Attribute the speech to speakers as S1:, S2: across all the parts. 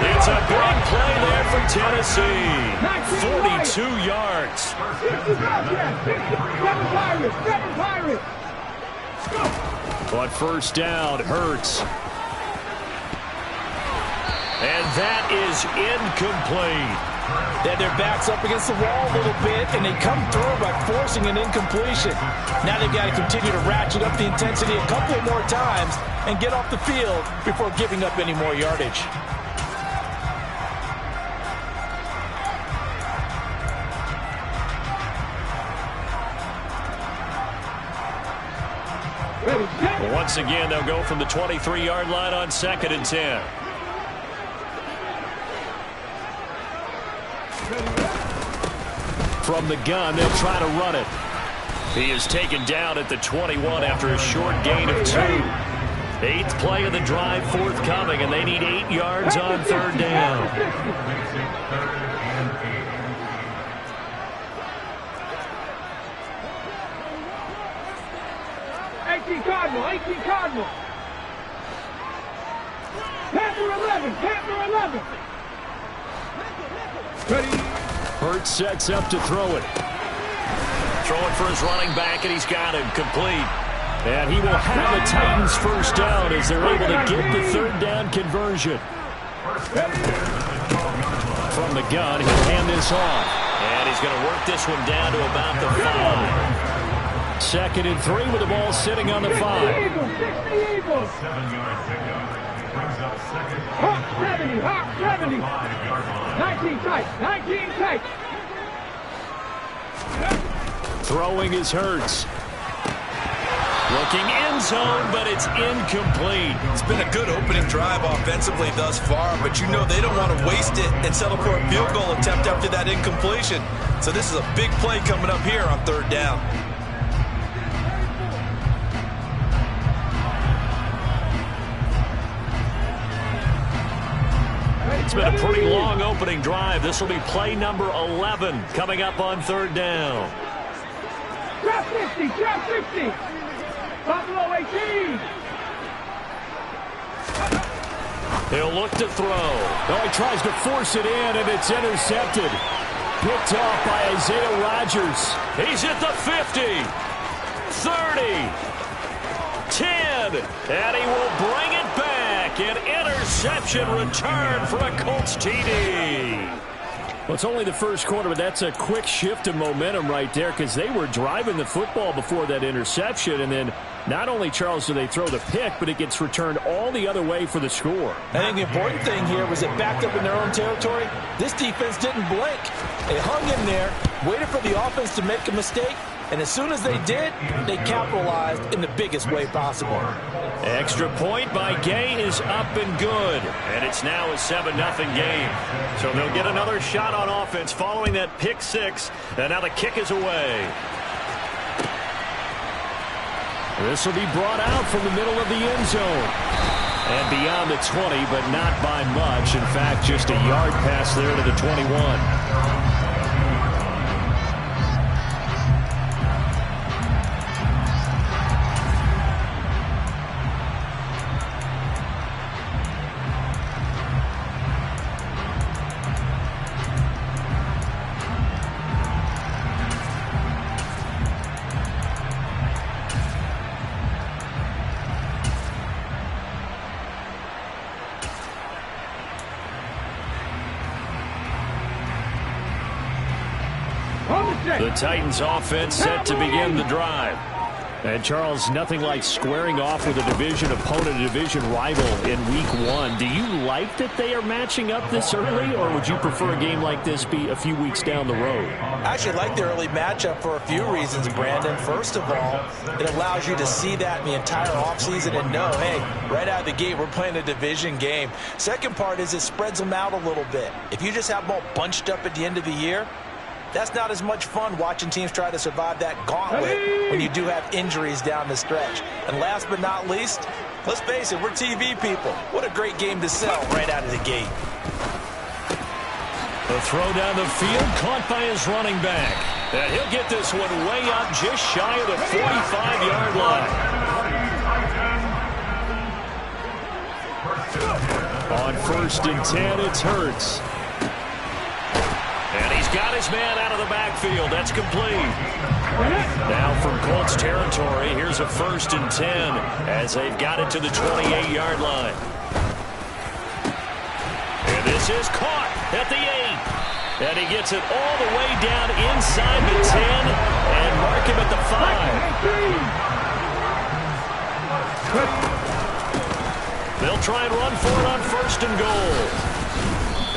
S1: It's a big play there for Tennessee. 42 yards.
S2: 7 Pirates. 7 Pirates.
S1: But first down, Hurts. And that is incomplete.
S3: They had their backs up against the wall a little bit, and they come through by forcing an incompletion. Now they've got to continue to ratchet up the intensity a couple more times and get off the field before giving up any more yardage.
S1: Once again, they'll go from the 23-yard line on 2nd and 10. From the gun, they'll try to run it. He is taken down at the 21 after a short gain of 2. 8th play of the drive forthcoming, and they need 8 yards on 3rd down.
S2: 18 Cardinal. 18 Cardinal. Panther 11. Panther 11. Ready.
S1: Hurts sets up to throw it. Throwing for his running back, and he's got him complete. And he will have the Titans first down as they're able to get the 3rd down conversion. From the gun, he'll hand this off. And he's going to work this one down to about the 5. 2nd and 3 with the ball sitting on the 5.
S2: 60 Eagles. 7-yard pickup. Brings up 2nd. Hawk 70. Hawk 70. 19 tight. 19 tight.
S1: Throwing is Hurts. Looking end zone, but it's incomplete.
S3: It's been a good opening drive offensively thus far, but you know they don't want to waste it and settle for a field goal attempt after that incompletion. So this is a big play coming up here on 3rd down.
S1: It's been a pretty long opening drive. This will be play number 11 coming up on 3rd down.
S2: Drop 50. Drop 50. Buffalo 18.
S1: He'll look to throw.
S4: Oh, he tries to force it in, and it's intercepted. Picked off by Isaiah Rodgers.
S1: He's at the 50, 30, 10, and he will bring it back. An interception return for a Colts TD.
S4: Well, it's only the first quarter, but that's a quick shift of momentum right there because they were driving the football before that interception. And then not only, Charles, do they throw the pick, but it gets returned all the other way for the score.
S3: I think the important thing here was it backed up in their own territory. This defense didn't blink. They hung in there, waited for the offense to make a mistake, and as soon as they did, they capitalized in the biggest way possible.
S1: Extra point by Gay is up and good. And it's now a 7-0 game. So they'll get another shot on offense following that pick 6. And now the kick is away.
S4: This will be brought out from the middle of the end zone.
S1: And beyond the 20, but not by much. In fact, just a yard pass there to the 21. The Titans offense set to begin the drive.
S4: And, Charles, nothing like squaring off with a division opponent, a division rival in Week 1. Do you like that they are matching up this early, or would you prefer a game like this be a few weeks down the road?
S3: I actually like the early matchup for a few reasons, Brandon. First of all, it allows you to see that in the entire offseason and know, hey, right out of the gate, we're playing a division game. Second part is it spreads them out a little bit. If you just have them all bunched up at the end of the year, that's not as much fun watching teams try to survive that gauntlet when you do have injuries down the stretch. And last but not least, let's face it, we're TV people. What a great game to sell right out of the gate.
S1: The throw down the field caught by his running back. And he'll get this one way up just shy of the 45-yard line.
S4: On 1st and 10, it's Hurts.
S1: And he's got his man out of the backfield. That's complete. Now from Colts territory, here's a 1st and 10 as they've got it to the 28-yard line. And this is caught at the 8. And he gets it all the way down inside the 10 and mark him at the 5. They'll try and run for it on 1st and goal.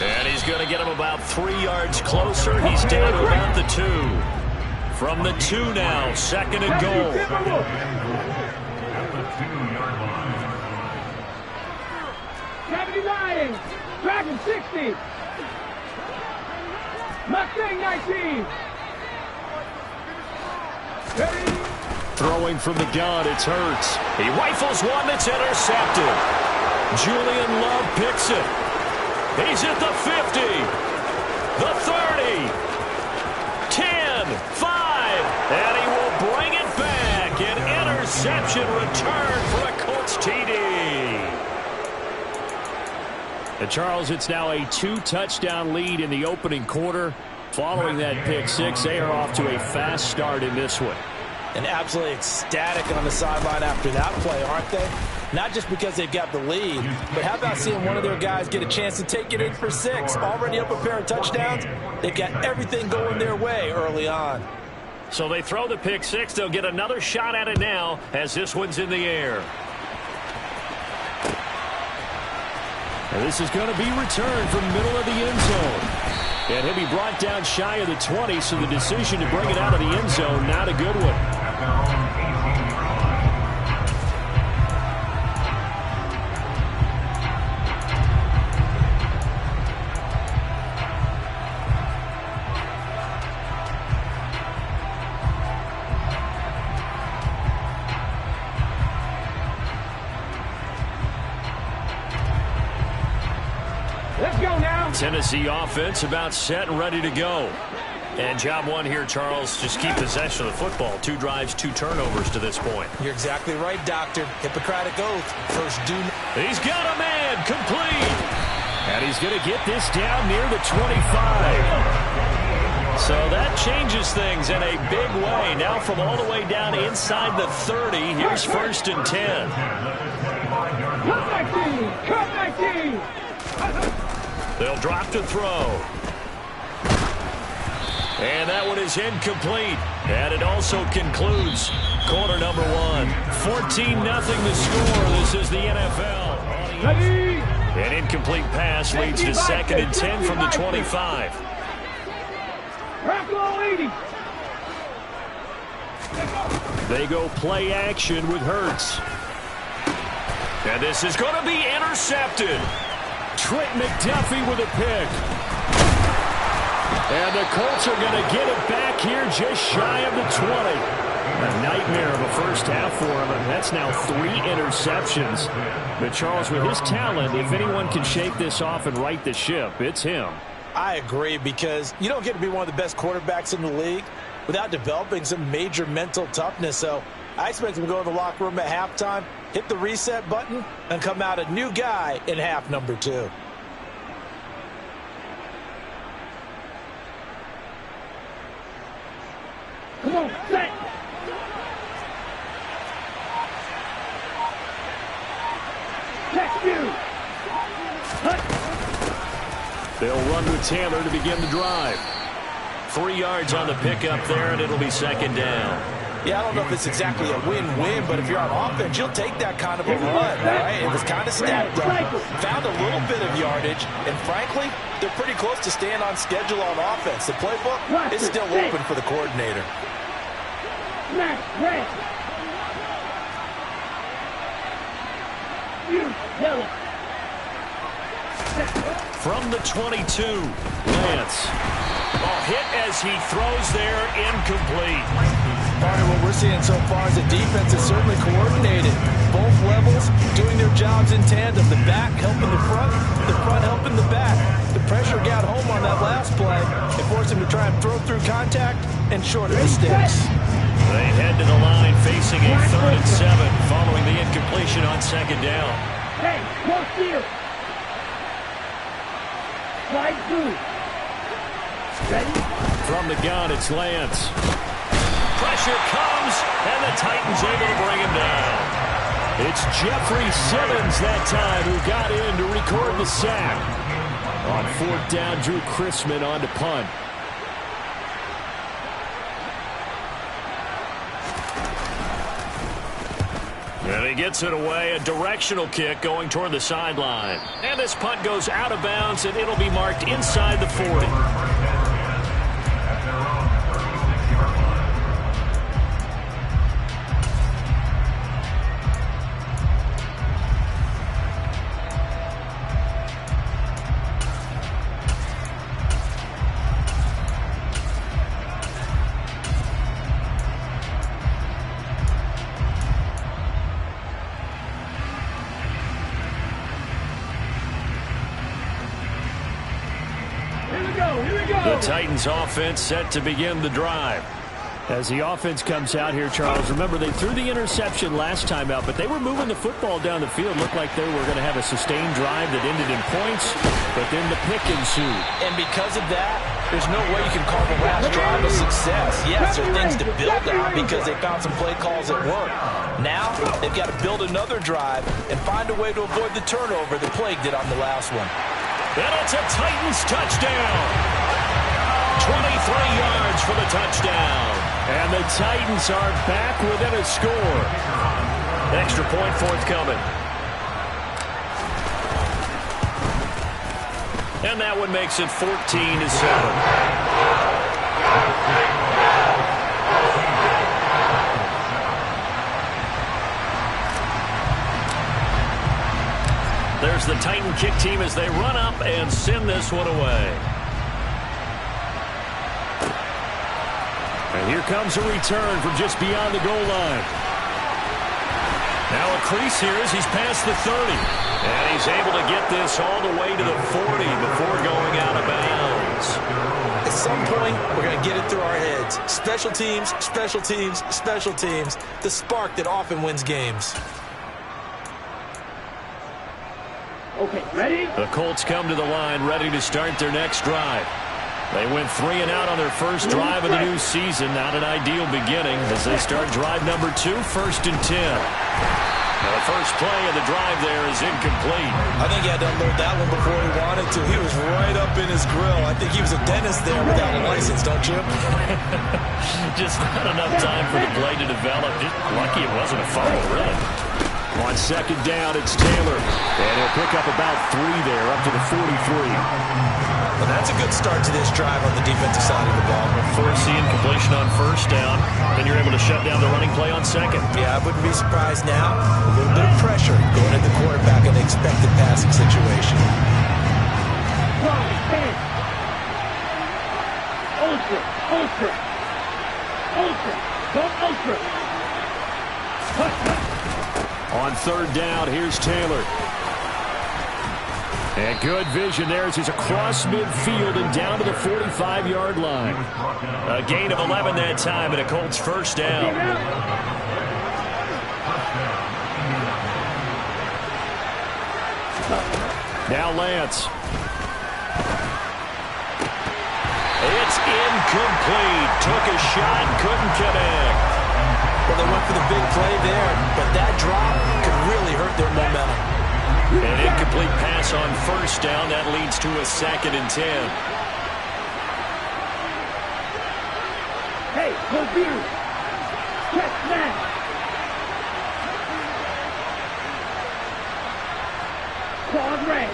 S1: And he's going to get him about 3 yards closer. He's down to about the 2. From the 2 now, 2nd and goal.
S2: At
S5: the 2-yard line.
S2: 79, Dragon 60, Mustang 19.
S4: Throwing from the gun, it's Hurts.
S1: He rifles one that's intercepted. Julian Love picks it. He's at the 50, the 30, 10, 5, and he will bring it back. An interception return for a Colts TD.
S4: And Charles, it's now a 2-touchdown lead in the opening quarter. Following that pick six, they are off to a fast start in this one.
S3: And absolutely ecstatic on the sideline after that play, aren't they? Not just because they've got the lead, but how about seeing one of their guys get a chance to take it in for 6? Already up a pair of touchdowns. They've got everything going their way early on.
S1: So they throw the pick six. They'll get another shot at it now as this one's in the air.
S4: And this is going to be returned from middle of the end zone. And he'll be brought down shy of the 20, so the decision to bring it out of the end zone, not a good one.
S2: Let's go now.
S1: Tennessee offense about set and ready to go. And job one here, Charles, just keep possession of the football. 2 drives, 2 turnovers to this point.
S3: You're exactly right, Doctor. Hippocratic oath. First do.
S1: He's got a man complete.
S4: And he's going to get this down near the 25.
S1: So that changes things in a big way. Now from all the way down inside the 30, here's 1st and 10.
S2: Cut 19, cut 19.
S1: They'll drop to throw. And that one is incomplete. And it also concludes quarter number 1. 14-0 the score. This is the NFL.
S2: Ready.
S1: An incomplete pass leads to 2nd and 10 from the 25.
S2: Rockwell 80.
S4: They go play action with Hurts.
S1: And this is going to be intercepted.
S4: Trent McDuffie with a pick. And the Colts are going to get it back here just shy of the 20. A nightmare of a first half for him, and that's now 3 interceptions. But Charles, with his talent, if anyone can shake this off and right the ship, it's him.
S3: I agree, because you don't get to be one of the best quarterbacks in the league without developing some major mental toughness. So I expect him to go in the locker room at halftime, hit the reset button, and come out a new guy in half number 2.
S2: Come on, set. Check you.
S4: They'll run with Taylor to begin the drive.
S1: 3 yards on the pickup there, and it'll be 2nd down.
S3: Yeah, I don't know if it's exactly a win-win, but if you're on offense, you'll take that kind of a run, right? It was kind of stacked up, found a little bit of yardage, and frankly, they're pretty close to staying on schedule on offense. The playbook is still open for the coordinator.
S2: Smash, red. You, yellow.
S1: From the 22, Lance. Hit as he throws there, incomplete.
S3: Part of what we're seeing so far is the defense is certainly coordinated. Both levels doing their jobs in tandem. The back helping the front helping the back. The pressure got home on that last play. It forced him to try and throw through contact and shorten the sticks.
S1: They head to the line facing a 3rd and 7 following the incompletion on 2nd down.
S2: Hey, no steal. Slide through. Ready?
S1: From the gun, it's Lance. Pressure comes, and the Titans able to bring him down. It's Jeffrey Simmons that time who got in to record the sack. On fourth down, Drew Chrisman on to punt. And he gets it away, a directional kick going toward the sideline. And this punt goes out of bounds, and it'll be marked inside the 40. The Titans offense set to begin the drive. As the offense comes out here, Charles, remember they threw the interception last time out, but they were moving the football down the field. Looked like they were going to have a sustained drive that ended in points, but then the pick ensued.
S3: And because of that, there's no way you can call the last drive a success. Yes, there are things to build on because they found some play calls that work. Now, they've got to build another drive and find a way to avoid the turnover that plagued it on the last one.
S1: And it's a Titans touchdown. 23 yards for the touchdown. And the Titans are back within a score. Extra point forthcoming. And that one makes it 14-7. There's the Titan kick team as they run up and send this one away. And here comes a return from just beyond the goal line. Now a crease here as he's past the 30. And he's able to get this all the way to the 40 before going out of bounds.
S3: At some point, we're going to get it through our heads. Special teams, special teams, special teams. The spark that often wins games.
S2: Okay, ready?
S1: The Colts come to the line ready to start their next drive. They went 3 and out on their first drive of the new season. Not an ideal beginning as they start drive number 2, 1st and 10. Now the first play of the drive there is incomplete.
S3: I think he had to unload that one before he wanted to. He was right up in his grill. I think he was a dentist there without a license, don't you?
S1: Just not enough time for the play to develop. Just lucky it wasn't a fumble, really. On second down, it's Taylor. And he'll pick up about 3 there, up to the 43.
S3: Well, that's a good start to this drive on the defensive side of the ball.
S1: Force the incompletion on first down. Then you're able to shut down the running play on second.
S3: Yeah, I wouldn't be surprised now. A little bit of pressure going at the quarterback in an expected passing situation.
S2: Ultra, ultra, ultra, go ultra.
S1: On third down, here's Taylor. And good vision there as he's across midfield and down to the 45-yard line. A gain of 11 that time and a Colts first down. Now Lance. It's incomplete. Took a shot, couldn't connect.
S3: Well, they went for the big play there, but that drop could really hurt their momentum.
S1: An incomplete pass on first down. That leads to a 2nd and 10.
S2: Hey, Kobe, catch that. Claude Ray.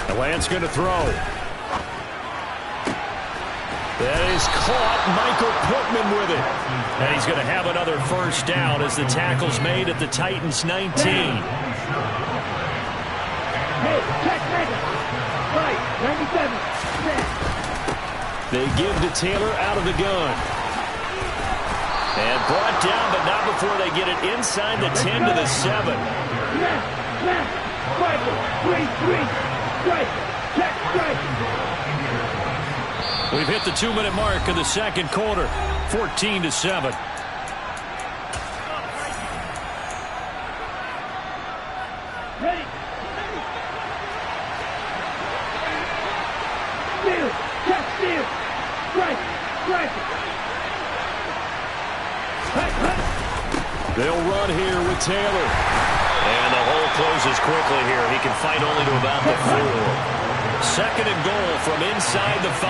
S1: The Lance going to throw. That is caught. Michael Pittman with it. And he's going to have another first down as the tackle's made at the Titans 19.
S2: Hey, check that. Right, 97.
S1: They give to Taylor out of the gun. And brought down, but not before they get it inside the 10 to the 7.
S2: Left, right, 3, strike, check, strike.
S1: We've hit the 2-minute mark of the second quarter, 14-7.
S2: Ready. steal. Strike. Strike.
S1: They'll run here with Taylor. And the hole closes quickly here. He can fight only to about the 4. Second and goal from inside the 5.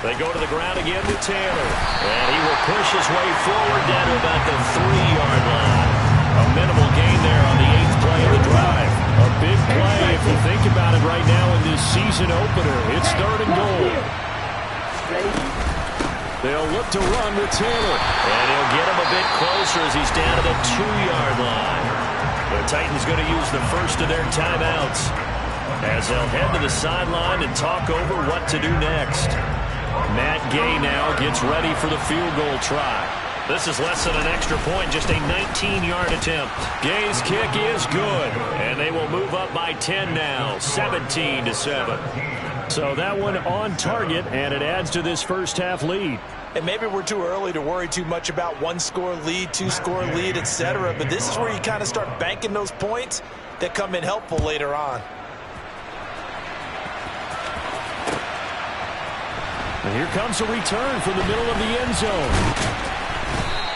S1: They go to the ground again with Taylor. And he will push his way forward down to about the 3-yard line. A minimal gain there on the 8th play of the drive. A big play if you think about it right now in this season opener. It's 3rd and goal. They'll look to run with Taylor. And he'll get him a bit closer as he's down to the 2-yard line. The Titans going to use the first of their timeouts as they'll head to the sideline and talk over what to do next. Matt Gay now gets ready for the field goal try. This is less than an extra point, just a 19-yard attempt. Gay's kick is good, and they will move up by 10 now, 17-7. So that one on target, and it adds to this first half lead.
S3: And maybe we're too early to worry too much about 1-score lead, 2-score lead, etc. But this is where you kind of start banking those points that come in helpful later on.
S4: And here comes a return from the middle of the end zone.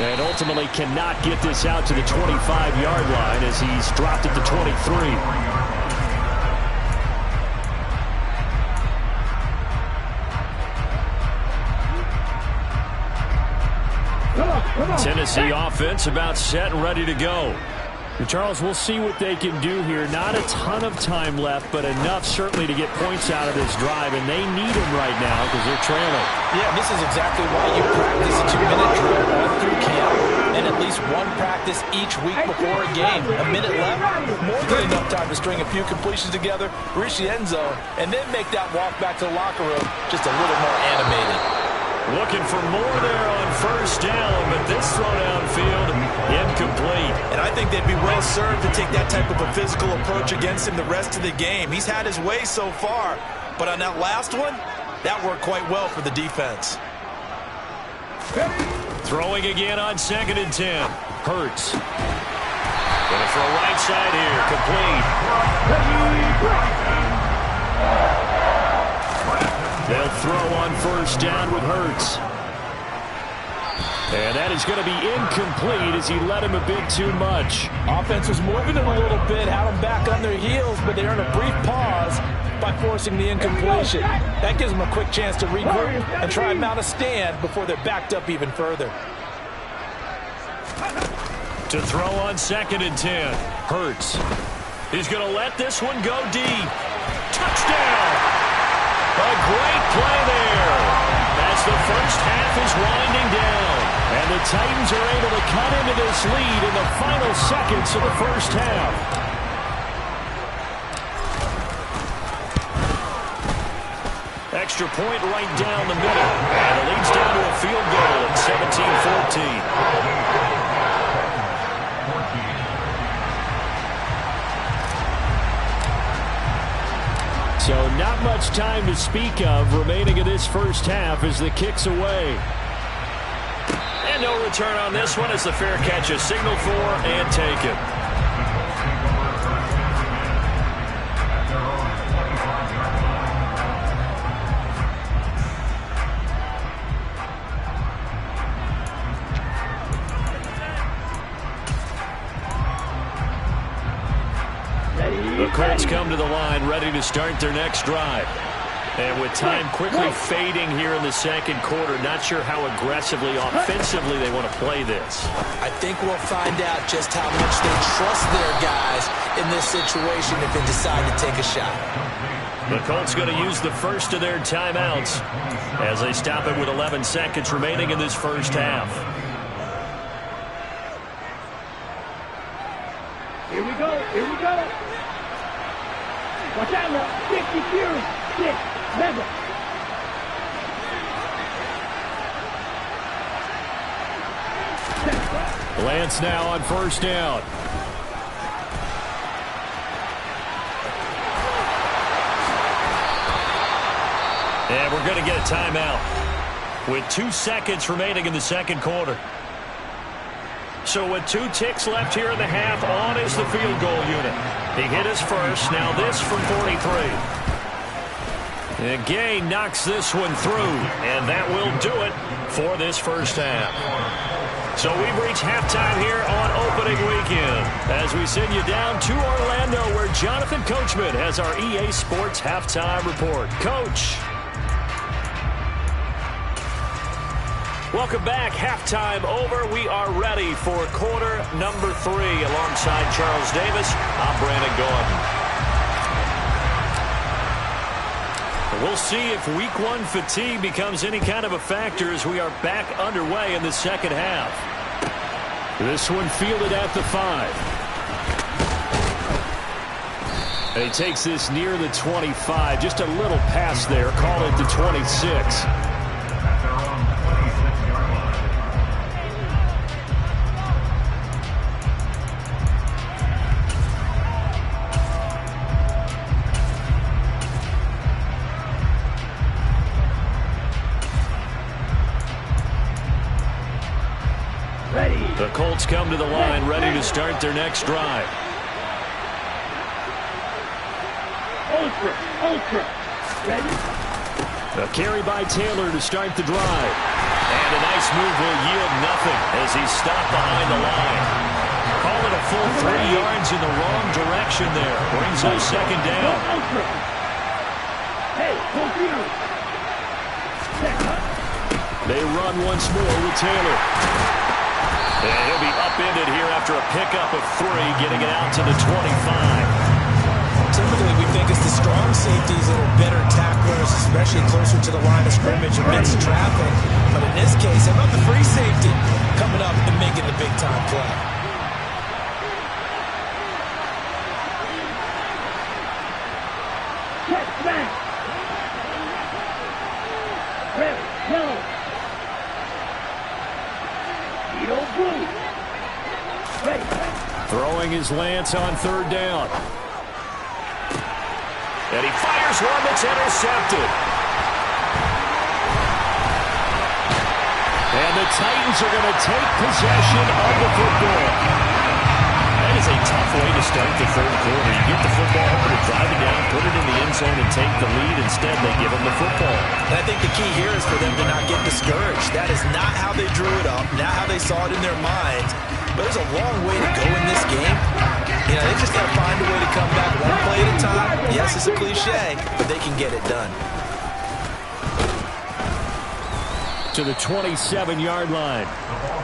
S4: And ultimately cannot get this out to the 25-yard line as he's dropped at the 23. Tennessee offense about set and ready to go. And Charles, we'll see what they can do here. Not a ton of time left, but enough certainly to get points out of this drive, and they need them right now because they're trailing.
S3: Yeah, this is exactly why you practice a 2-minute drill all through camp and at least one practice each week before a game. A minute left, more than enough time to string a few completions together, reach the end zone, and then make that walk back to the locker room just a little more animated.
S1: Looking for more there on first down, but this throw downfield incomplete.
S3: And I think they'd be well served to take that type of a physical approach against him the rest of the game. He's had his way so far, but on that last one, that worked quite well for the defense.
S1: Throwing again on 2nd and 10. Hurts. Gonna throw right side here, complete. They'll throw on first down with Hurts. And that is going to be incomplete as he led him a bit too much.
S3: Offense was moving it a little bit, had them back on their heels, but they earned a brief pause by forcing the incompletion. That gives them a quick chance to regroup and try and mount a stand before they're backed up even further.
S1: To throw on 2nd and 10. Hurts. He's going to let this one go deep. Touchdown! A great play there as the first half is winding down. And the Titans are able to cut into this lead in the final seconds of the first half. Extra point right down the middle. And it leads down to a field goal at 17-14. So not much time to speak of remaining in this first half as the kick's away. And no return on this one as the fair catch is signaled for and taken. The Colts come to the line ready to start their next drive. And with time quickly fading here in the second quarter, not sure how aggressively, offensively they want to play this.
S3: I think we'll find out just how much they trust their guys in this situation if they decide to take a shot.
S1: The Colts going to use the first of their timeouts as they stop it with 11 seconds remaining in this first half.
S2: Here we go. Here we go. Watch out now. 60 Fury. 6. Mega.
S4: Lance now on first down.
S1: And we're going to get a timeout with 2 seconds remaining in the second quarter. So with 2 ticks left here in the half, on is the field goal unit. He hit his first. Now this from 43. And Gay knocks this one through, and that will do it for this first half. So we've reached halftime here on opening weekend as we send you down to Orlando where Jonathan Coachman has our EA Sports halftime report. Coach. Welcome back. Halftime over. We are ready for quarter number 3 alongside Charles Davis. I'm Brandon Gordon. We'll see if week 1 fatigue becomes any kind of a factor as we are back underway in the second half. This one fielded at the 5. And he takes this near the 25. Just a little pass there. Call it the 26. The Colts come to the line, ready to start their next drive.
S2: Ultra. Ready?
S1: A carry by Taylor to start the drive. And a nice move will yield nothing as he's stopped behind the line. Call it a full 3 yards in the wrong direction there. Brings up second down.
S2: Hey,
S1: They run once more with Taylor. And he'll be upended here after a pickup of 3, getting it out to the 25.
S3: Typically, we think it's the strong safeties that are better tacklers, especially closer to the line of scrimmage amidst traffic. But in this case, how about the free safety coming up and making the big-time play?
S2: Check back. Red, yellow.
S1: Throwing his lance on third down. And he fires one that's intercepted. And the Titans are going to take possession of the football. That is a tough way to start the third quarter. You get the football over to drive it down, put it in the end zone, and take the lead. Instead, they give them the football.
S3: And I think the key here is for them to not get discouraged. That is not how they drew it up, not how they saw it in their minds. But there's a long way to go in this game. You know, they just got to find a way to come back one play at a time. Yes, it's a cliche, but they can get it done.
S1: To the 27-yard line.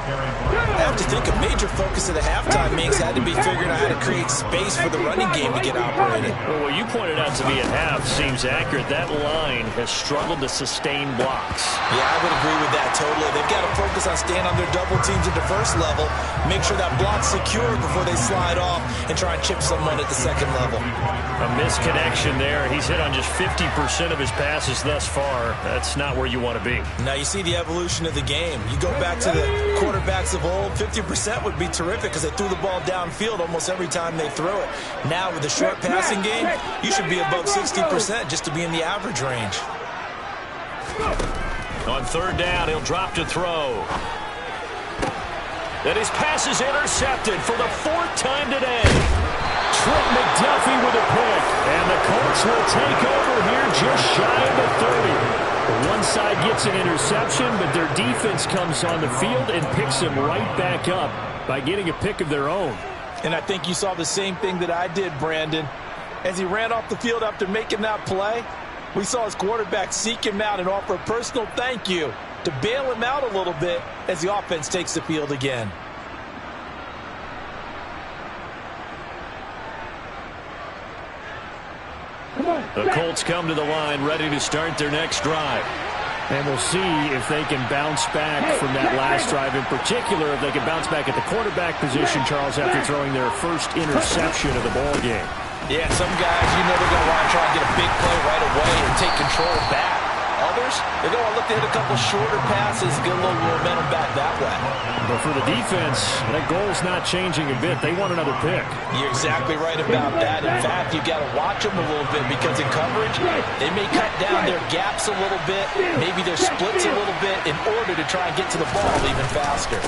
S3: I have to think a major focus of the halftime means had to be figuring out how to create space for the running game to get operated.
S1: Well, what you pointed out to me at half seems accurate. That line has struggled to sustain blocks.
S3: Yeah, I would agree with that totally. They've got to focus on staying on their double teams at the first level, make sure that block's secure before they slide off and try and chip someone at the second level.
S1: A misconnection there. He's hit on just 50% of his passes thus far. That's not where you want to be.
S3: Now you see the evolution of the game. You go back to the quarterbacks of old, 50% would be terrific because they threw the ball downfield almost every time they threw it. Now with the short passing game, you should be above 60% just to be in the average range.
S1: On third down, he'll drop to throw. And his pass is intercepted for the 4th time today. Trent McDuffie with a pick. And the Colts will take over here just shy of the 30. One side gets an interception, but their defense comes on the field and picks them right back up by getting a pick of their own.
S3: And I think you saw the same thing that I did, Brandon. As he ran off the field after making that play, we saw his quarterback seek him out and offer a personal thank you to bail him out a little bit as the offense takes the field again.
S1: The Colts come to the line ready to start their next drive. And we'll see if they can bounce back from that last drive. In particular, if they can bounce back at the quarterback position, Charles, after throwing their first interception of the ball game.
S3: Yeah, some guys, you know they're going to want to try and get a big play right away and take control back. Others, they're going to look to hit a couple shorter passes, get a little momentum back that way.
S1: But for the defense, that goal's not changing a bit. They want another pick.
S3: You're exactly right about that. In fact, you've got to watch them a little bit because in coverage, they may cut down their gaps a little bit, maybe their splits a little bit in order to try and get to the ball even faster.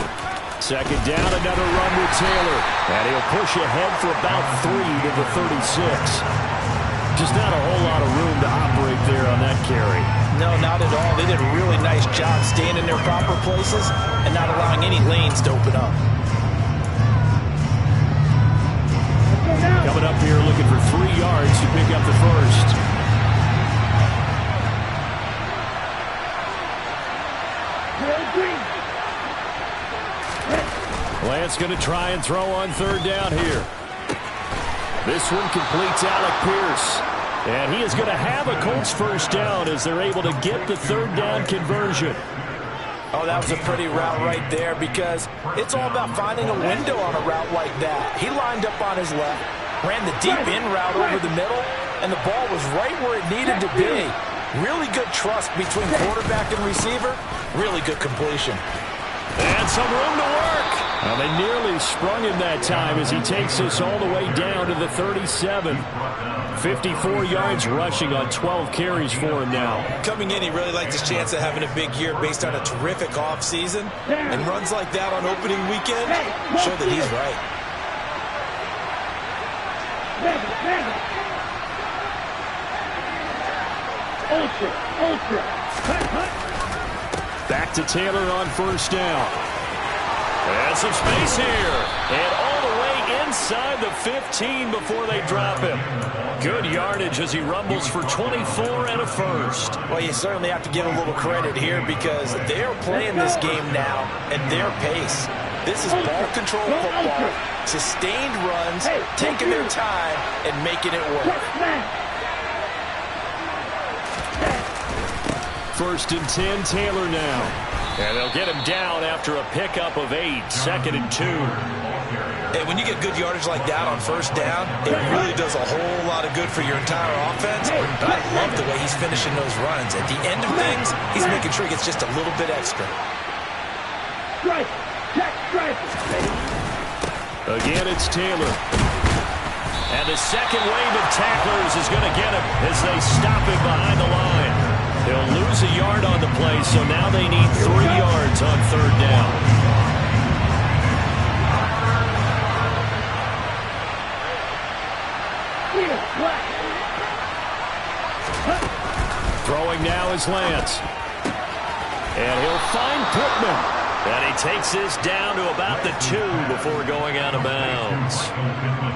S4: Second down, another run with Taylor. And he'll push ahead for about 3 to the 36. Just not a whole lot of room to operate there on that carry.
S3: No, not at all. They did a really nice job staying in their proper places and not allowing any lanes to open up.
S4: Coming up here looking for 3 yards to pick up the first. Lance going to try and throw on third down here. This one completes Alec Pierce. And he is going to have a Colts first down as they're able to get the third down conversion.
S3: Oh, that was a pretty route right there because it's all about finding a window on a route like that. He lined up on his left, ran the deep in route over the middle, and the ball was right where it needed to be. Really good trust between quarterback and receiver. Really good completion.
S4: And some room to work. Well, they nearly sprung him that time as he takes us all the way down to the 37. 54 yards rushing on 12 carries for him now.
S3: Coming in, he really liked his chance of having a big year based on a terrific offseason. And runs like that on opening weekend show that he's right.
S4: Back to Taylor on first down. And some space here. And all the way inside the 15 before they drop him. Good yardage as he rumbles for 24 and a first.
S3: Well, you certainly have to give a little credit here because they're playing this game now at their pace. This is ball control football, sustained runs, taking their time and making it work.
S4: First and 10, Taylor now. And they'll get him down after a pickup of 8, 2nd and 2.
S3: Hey, when you get good yardage like that on first down, it really does a whole lot of good for your entire offense. But I love the way he's finishing those runs. At the end of things, he's making sure he gets just a little bit extra.
S4: Again, it's Taylor. And the second wave of tacklers is going to get him as they stop him behind the line. They'll lose a yard on the play, so now they need 3 yards on third down. Throwing now is Lance. And he'll find Pittman. And he takes this down to about the 2 before going out of bounds.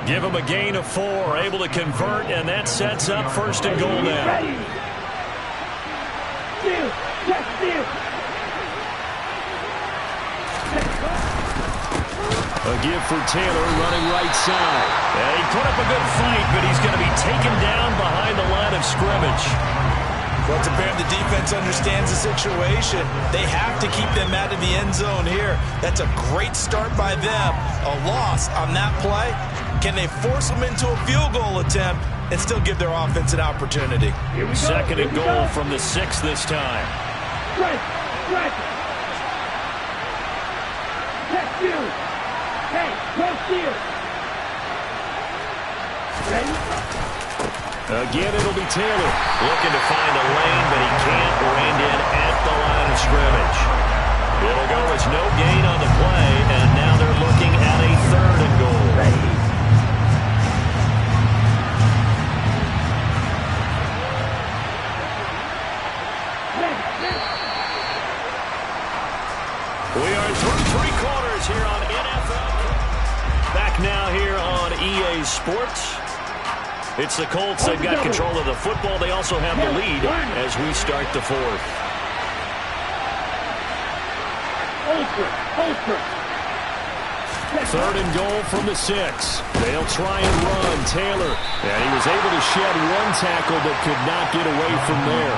S4: Give him a gain of 4, able to convert, and that sets up first and goal now. A give for Taylor running right side. And he put up a good fight, but he's going to be taken down behind the line of scrimmage.
S3: Well, it's apparent the defense understands the situation. They have to keep them out of the end zone here. That's a great start by them. A loss on that play. Can they force them into a field goal attempt and still give their offense an opportunity?
S4: Second and goal from the 6 this time. Again, it'll be Taylor. Looking to find a lane, but he can't. Reined in at the line of scrimmage. It'll go as no gain on the play, and now they're looking at a 3rd and goal. We are through 3 quarters here on NFL. Back now here on EA Sports. It's the Colts. They've got control of the football. They also have the lead as we start the 4th. Third and goal from the 6. They'll try and run. Taylor. And he was able to shed 1 tackle but could not get away from there.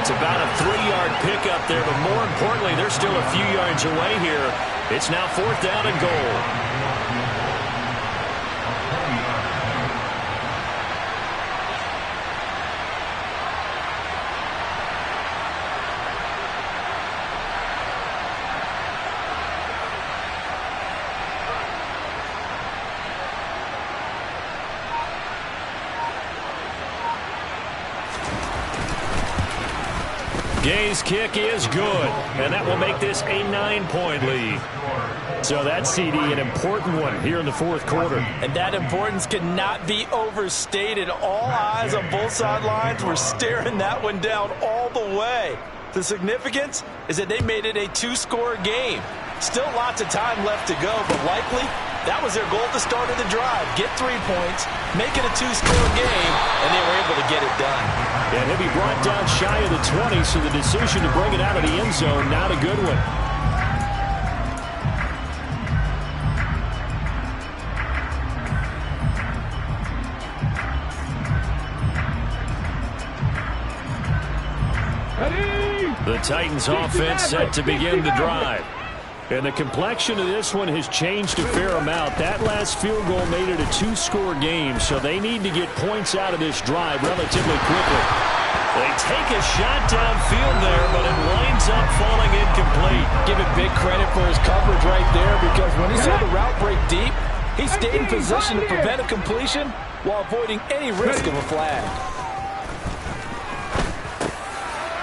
S4: It's about a 3-yard pickup there, but more importantly, they're still a few yards away here. It's now 4th down and goal. Gay's kick is good, and that will make this a 9-point lead. So that CD, an important one here in the fourth quarter.
S3: And that importance cannot be overstated. All eyes on both sidelines were staring that one down all the way. The significance is that they made it a two-score game. Still lots of time left to go, but likely that was their goal at the start of the drive. Get 3 points, make it a two-score game, and they were able to get it done.
S4: And he'll be brought down shy of the 20, so the decision to bring it out of the end zone, not a good one. The Titans offense set to begin the drive. And the complexion of this one has changed a fair amount. That last field goal made it a two-score game, so they need to get points out of this drive relatively quickly. They take a shot downfield there, but it winds up falling incomplete.
S3: Give it big credit for his coverage right there, because when he saw the route break deep, he stayed in position to prevent a completion while avoiding any risk of a flag.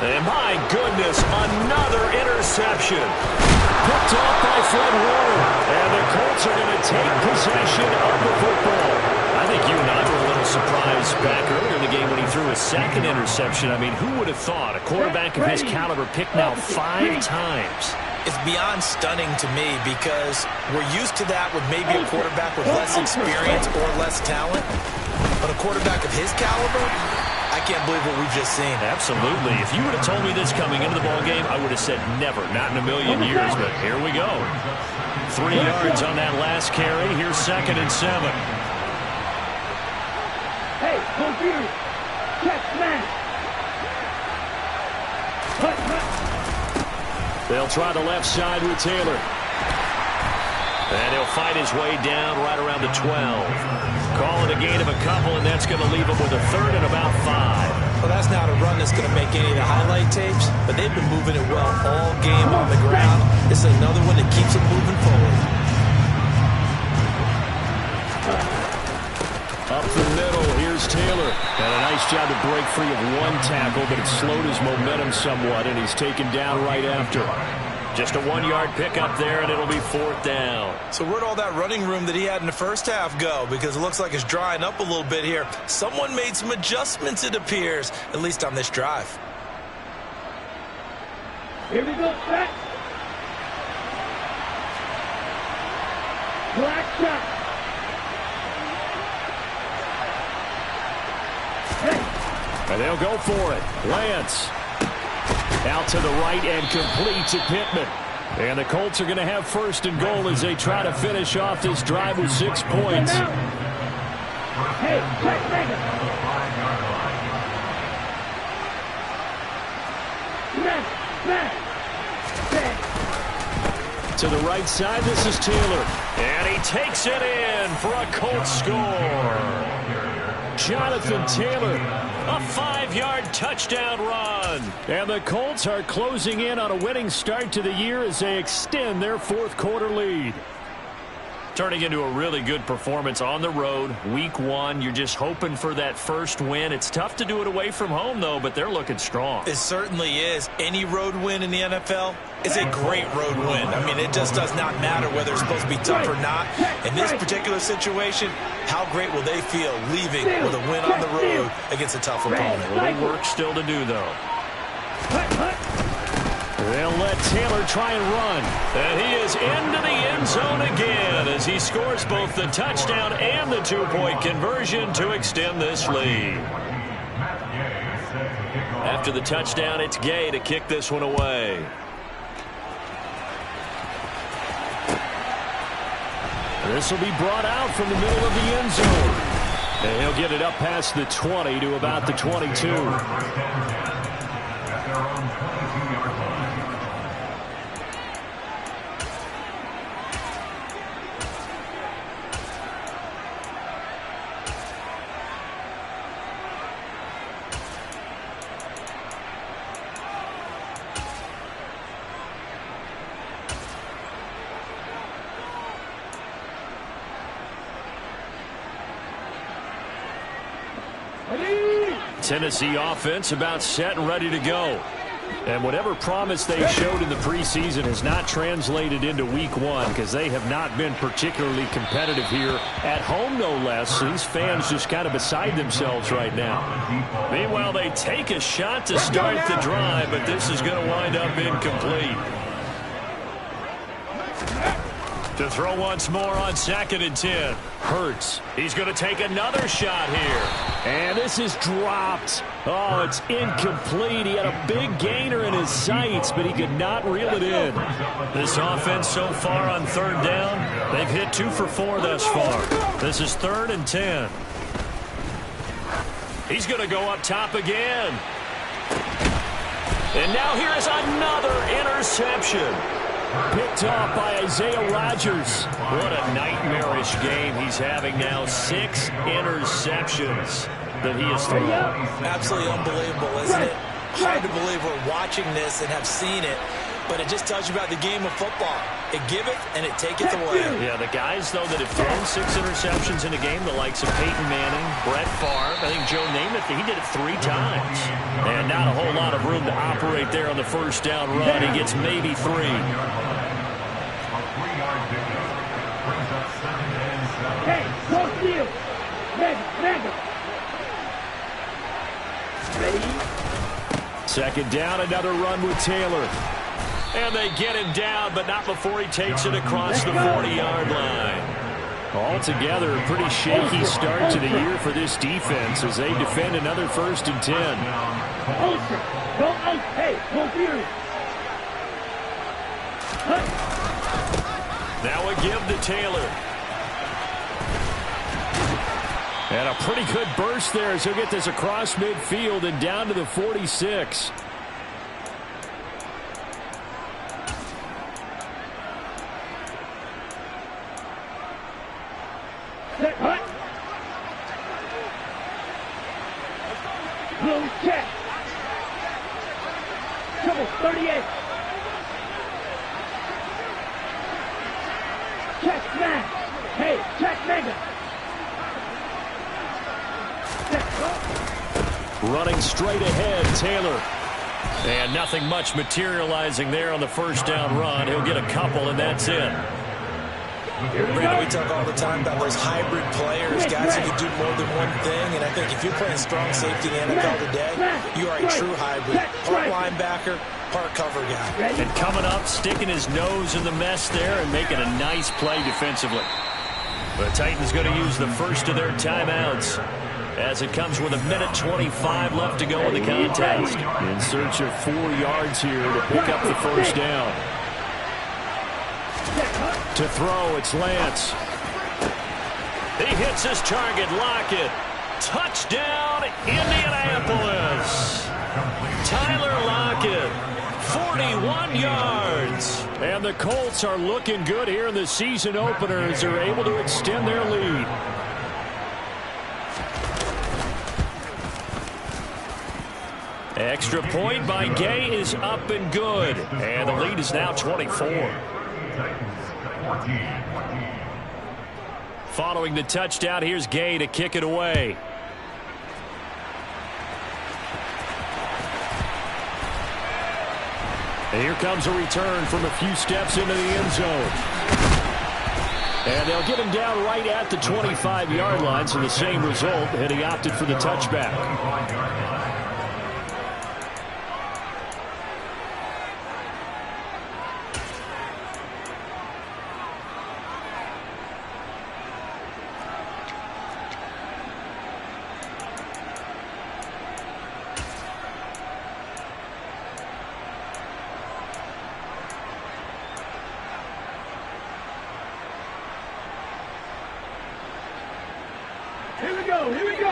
S4: And my goodness, another interception. Picked off by Fred Warner. And the Colts are going to take possession of the football. I think you and I were a little surprised back earlier in the game when he threw his second interception. I mean, who would have thought a quarterback of his caliber picked now 5 times?
S3: It's beyond stunning to me, because we're used to that with maybe a quarterback with less experience or less talent. But a quarterback of his caliber, I can't believe what we've just seen.
S4: Absolutely. If you would have told me this coming into the ballgame, I would have said never, not in a million years. But here we go. 3 yards on that last carry. Here's 2nd and 7.
S2: Hey, computer, check smash.
S4: They'll try the left side with Taylor. And he'll fight his way down right around the 12. Call it a gain of a couple, and that's going to leave him with a 3rd and about 5.
S3: Well, that's not a run that's going to make any of the highlight tapes, but they've been moving it well all game on the ground. This is another one that keeps it moving forward.
S4: Up the middle, here's Taylor. And a nice job to break free of one tackle, but it slowed his momentum somewhat, and he's taken down right after. Just a 1-yard pickup there, and it'll be 4th down.
S3: So where'd all that running room that he had in the first half go? Because it looks like it's drying up a little bit here. Someone made some adjustments, it appears, at least on this drive.
S2: Here we go, set. Black shot.
S4: And they'll go for it. Lance. Out to the right and complete to Pittman. And the Colts are going to have 1st and goal as they try to finish off this drive with 6 points.
S2: Hey, check,
S4: to the right side, this is Taylor. And he takes it in for a Colts score. Jonathan Taylor, a 5-yard touchdown run. And the Colts are closing in on a winning start to the year as they extend their 4th quarter lead. Turning into a really good performance on the road. Week 1, you're just hoping for that first win. It's tough to do it away from home, though, but they're looking strong.
S3: It certainly is. Any road win in the NFL is a great road win. I mean, it just does not matter whether it's supposed to be tough or not. In this particular situation, how great will they feel leaving with a win on the road against a tough opponent?
S4: A little work still to do, though. They'll let Taylor try and run. And he is into the end zone again as he scores both the touchdown and the 2-point conversion to extend this lead. After the touchdown, it's Gay to kick this one away. This will be brought out from the middle of the end zone. And he'll get it up past the 20 to about the 22. Tennessee offense about set and ready to go. And whatever promise they showed in the preseason has not translated into week one because they have not been particularly competitive here at home, no less. So these fans just kind of beside themselves right now. Meanwhile, they take a shot to start the drive, but this is going to wind up incomplete. To throw once more on 2nd and 10. Hurts. He's going to take another shot here. And this is dropped. Oh, it's incomplete. He had a big gainer in his sights, but he could not reel it in. This offense so far on 3rd down, they've hit 2 for 4 thus far. This is 3rd and 10. He's going to go up top again. And now here is another interception. Picked off by Isaiah Rodgers. What a nightmarish game he's having now. 6 interceptions that he has thrown.
S3: Absolutely unbelievable, isn't it? Hard to believe we're watching this and have seen it, but it just tells you about the game of football. It giveth and it taketh away.
S4: Yeah, the guys, though, that have thrown 6 interceptions in a game, the likes of Peyton Manning, Brett Favre, I think Joe Namath, he did it 3 times. And not a whole lot of room to operate there on the 1st down run. He gets maybe 3.
S2: Hey, go field. Mega. Ready?
S4: 2nd down, another run with Taylor. And they get him down, but not before he takes it across the 40-yard line. Altogether, a pretty shaky start to the year for this defense as they defend another 1st and 10.
S2: Hey, go field.
S4: Now a give to Taylor. And a pretty good burst there as he'll get this across midfield and down to the 46.
S2: Blue check. Trouble 38. Check man. Hey, check mega.
S4: Running straight ahead, Taylor. And nothing much materializing there on the 1st down run. He'll get a couple, and that's it.
S3: Brandon, we talk all the time about those hybrid players, guys who can do more than one thing, and I think if you're playing strong safety in the NFL today, you are a true hybrid. Part linebacker, part cover guy.
S4: And coming up, sticking his nose in the mess there and making a nice play defensively. The Titans going to use the first of their timeouts as it comes with 1:25 left to go in the contest. In search of 4 yards here to pick up the 1st down. To throw, it's Lance. He hits his target, Lockett. Touchdown, Indianapolis. Tyler Lockett, 41 yards. And the Colts are looking good here in the season opener as they're able to extend their lead. Extra point by Gay is up and good. And the lead is now 24. Following the touchdown, here's Gay to kick it away. And here comes a return from a few steps into the end zone. And they'll get him down right at the 25-yard line, so the same result, and he opted for the touchback.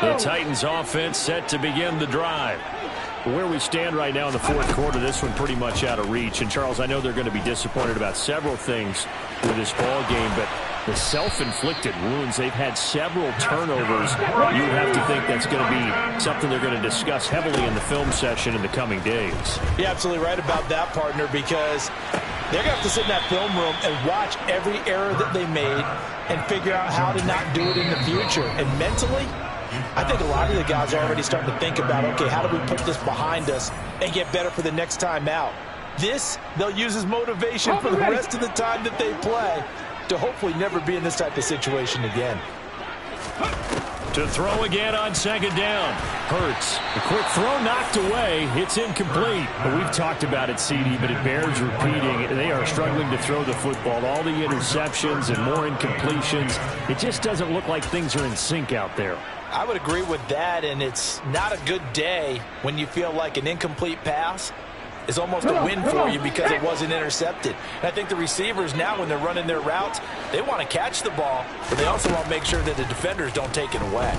S4: The Titans offense set to begin the drive. Where we stand right now in the 4th quarter, this one pretty much out of reach. And, Charles, I know they're going to be disappointed about several things with this ball game, but the self-inflicted wounds, they've had several turnovers. You have to think that's going to be something they're going to discuss heavily in the film session in the coming days.
S3: You're absolutely right about that, partner, because they're going to have to sit in that film room and watch every error that they made and figure out how to not do it in the future. And mentally, I think a lot of the guys are already starting to think about, okay, how do we put this behind us and get better for the next time out. This, they'll use as motivation for the rest of the time that they play to hopefully never be in this type of situation again.
S4: To throw again on second down. Hurts. A quick throw knocked away. It's incomplete. But we've talked about it, CD, but it bears repeating. They are struggling to throw the football. All the interceptions and more incompletions. It just doesn't look like things are in sync out there.
S3: I would agree with that, and it's not a good day when you feel like an incomplete pass is almost a win for you because it wasn't intercepted. And I think the receivers now, when they're running their routes, they want to catch the ball, but they also want to make sure that the defenders don't take it away.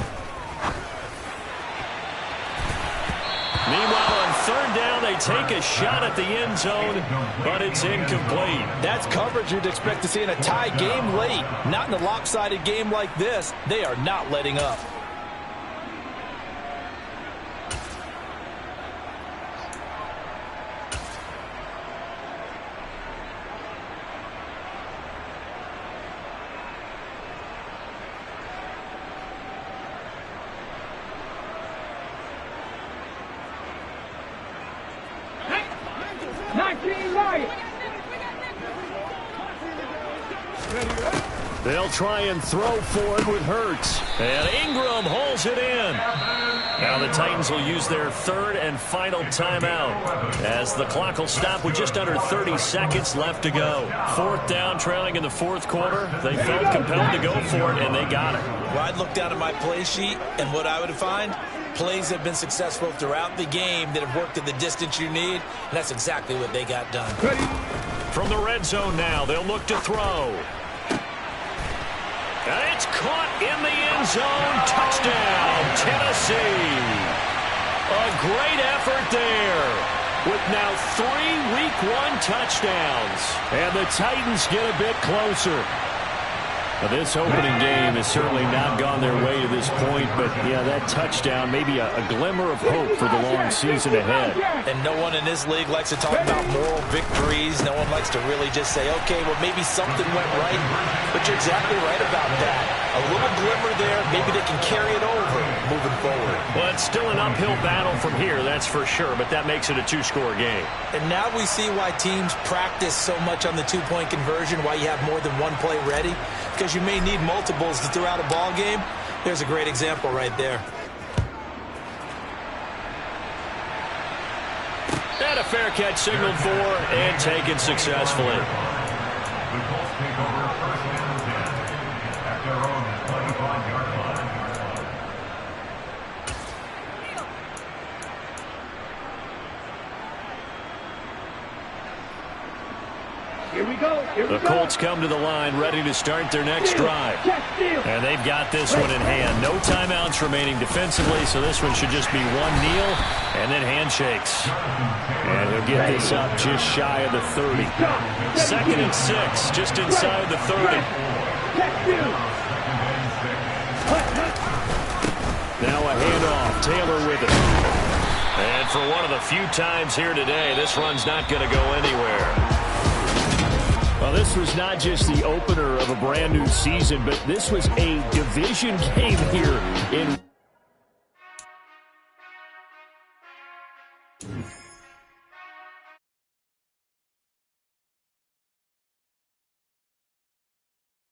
S4: Meanwhile, on third down, they take a shot at the end zone, but it's incomplete.
S3: That's coverage you'd expect to see in a tie game late. Not in a lopsided game like this. They are not letting up.
S4: They'll try and throw for it with Hurts. And Ingram holds it in. Now the Titans will use their third and final timeout as the clock will stop with just under 30 seconds left to go. Fourth down, trailing in the fourth quarter. They felt compelled to go for it, and they got it.
S3: Well, I'd look down at my play sheet, and what I would find, plays have been successful throughout the game that have worked at the distance you need, and that's exactly what they got done.
S4: From the red zone now, they'll look to throw. And it's caught in the end zone. Touchdown, Tennessee. A great effort there with now 3 Week 1 touchdowns. And the Titans get a bit closer. Now, this opening game has certainly not gone their way to this point, but, yeah, that touchdown, maybe a glimmer of hope for the long season ahead.
S3: And no one in this league likes to talk about moral victories. No one likes to really just say, okay, well, maybe something went right. But you're exactly right about that. A little glimmer there. Maybe they can carry it over moving forward.
S4: Well, it's still an uphill battle from here, that's for sure, but that makes it a 2-score game.
S3: And now we see why teams practice so much on the 2-point conversion, why you have more than one play ready. Because you may need multiples to throw out a ball game. There's a great example right there.
S4: And a fair catch signaled for and taken successfully.
S2: The Colts take over first and 10 at their own 25-yard line. Here we go.
S4: The Colts come to the line ready to start their next drive. And they've got this one in hand. No timeouts remaining defensively, so this one should just be one kneel and then handshakes. And he'll get this up just shy of the 30. 2nd and 6, just inside the 30. Now a handoff. Taylor with it. And for one of the few times here today, this run's not going to go anywhere. Well, this was not just the opener of a brand new season, but this was a division game here in